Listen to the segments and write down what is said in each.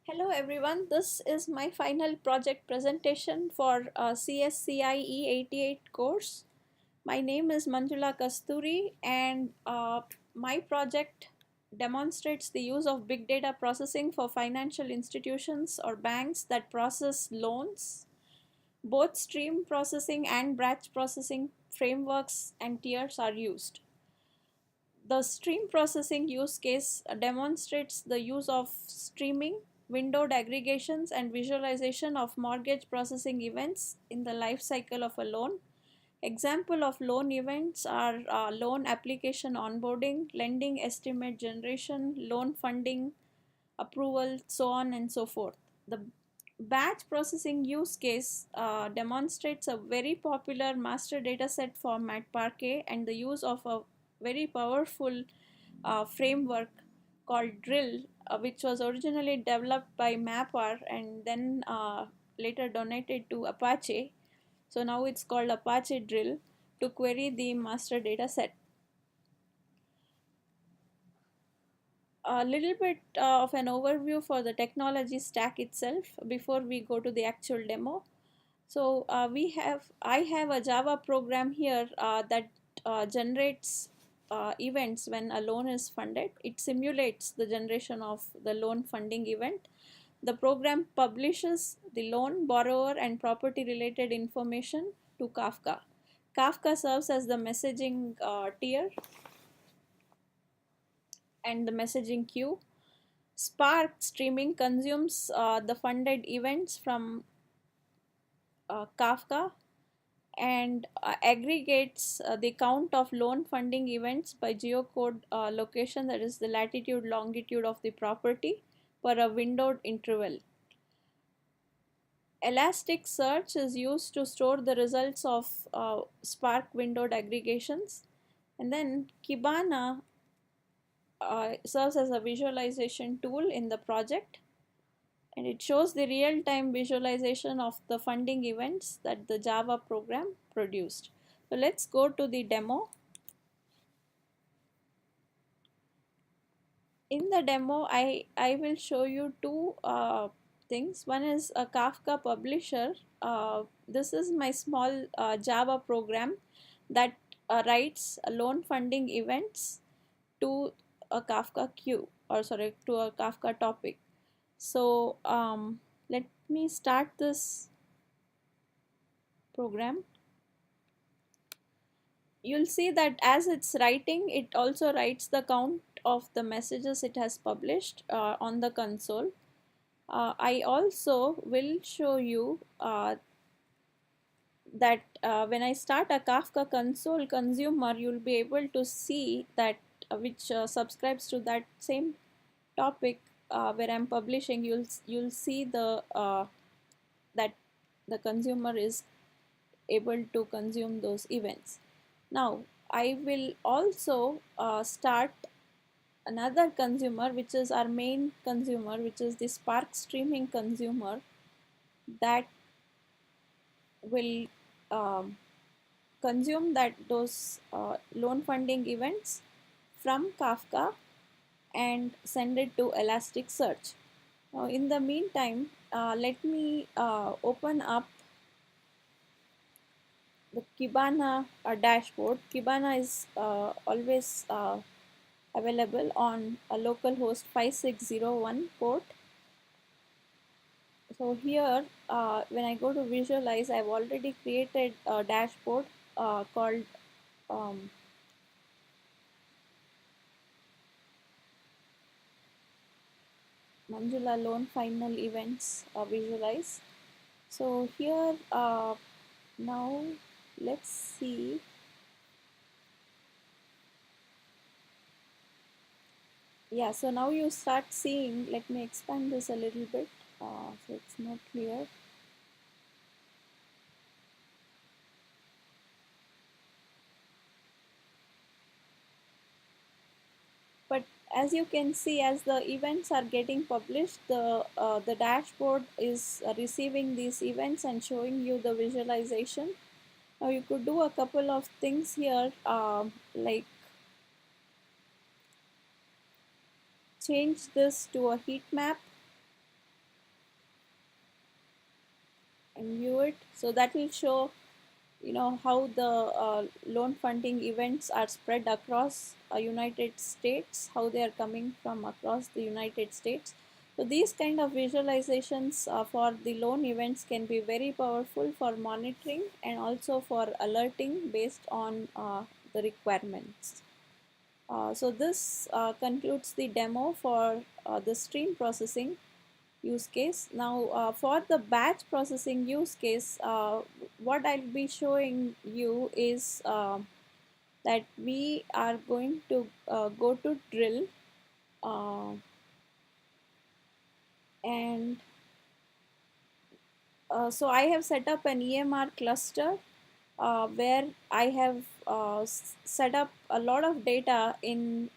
Hello everyone, this is my final project presentation for CSCIE 88 course. My name is Manjula Kasturi and my project demonstrates the use of big data processing for financial institutions or banks that process loans. Both stream processing and batch processing frameworks and tiers are used. The stream processing use case demonstrates the use of streaming, windowed aggregations, and visualization of mortgage processing events in the life cycle of a loan. Example of loan events are loan application onboarding, lending estimate generation, loan funding, approval, so on and so forth. The batch processing use case demonstrates a very popular master dataset format Parquet and the use of a very powerful framework called Drill, which was originally developed by MapR and then later donated to Apache. So now it's called Apache Drill to query the master dataset. A little bit of an overview for the technology stack itself before we go to the actual demo. So I have a Java program here that generates events when a loan is funded. It simulates the generation of the loan funding event. The program publishes the loan, borrower, and property related information to Kafka. Kafka serves as the messaging tier and the messaging queue. Spark streaming consumes the funded events from Kafka and aggregates the count of loan funding events by geocode location, that is the latitude longitude of the property per a windowed interval. Elasticsearch is used to store the results of Spark windowed aggregations, and then Kibana serves as a visualization tool in the project, and it shows the real-time visualization of the funding events that the Java program produced. So let's go to the demo. In the demo, I will show you two things. One is a Kafka publisher. This is my small Java program that writes loan funding events to a Kafka queue, or sorry, to a Kafka topic. So let me start this program. You'll see that as it's writing, it also writes the count of the messages it has published on the console. I also will show you that when I start a Kafka console consumer, you'll be able to see that which subscribes to that same topic where I'm publishing. You'll see the that the consumer is able to consume those events. Now I will also start another consumer, which is our main consumer, which is the Spark streaming consumer, that will consume those loan funding events from Kafka and send it to Elasticsearch. Now in the meantime, let me open up the Kibana dashboard. Kibana is always available on a localhost 5601 port. So here, when I go to visualize, I've already created a dashboard called um, Manjula Loan Final Events Visualize. So here, now let's see. Yeah, so now you start seeing, let me expand this a little bit so it's not clear. But as you can see, as the events are getting published, the dashboard is receiving these events and showing you the visualization. Now you could do a couple of things here, like change this to a heat map do it. So that will show, how the loan funding events are spread across United States, how they are coming from across the United States. So these kind of visualizations for the loan events can be very powerful for monitoring and also for alerting based on the requirements. So this concludes the demo for the stream processing use case. Now for the batch processing use case, what I'll be showing you is that we are going to go to drill, uh, and so I have set up an EMR cluster where I have set up a lot of data in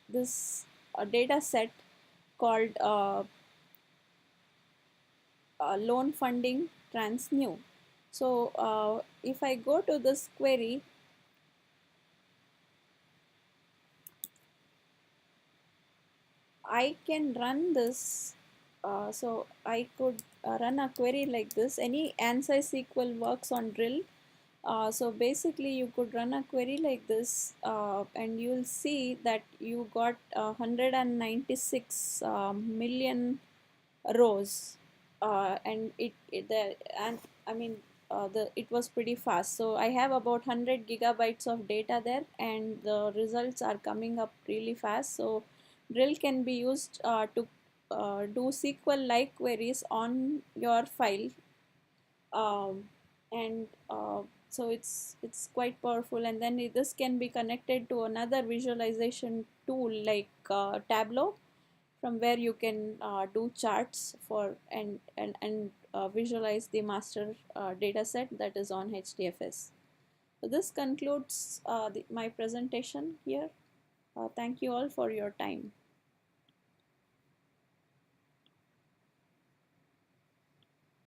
this data set called loan funding trans new. So if I go to this query, I can run this. So I could run a query like this. Any ANSI SQL works on drill. So basically you could run a query like this, and you'll see that you got 196 million rows, and and I mean the it was pretty fast. So I have about 100 gigabytes of data there, and the results are coming up really fast. So drill can be used to do SQL like queries on your file, um, and so it's quite powerful. And then this can be connected to another visualization tool like Tableau, from where you can do charts for and visualize the master data set that is on HDFS. So this concludes my presentation here. Thank you all for your time.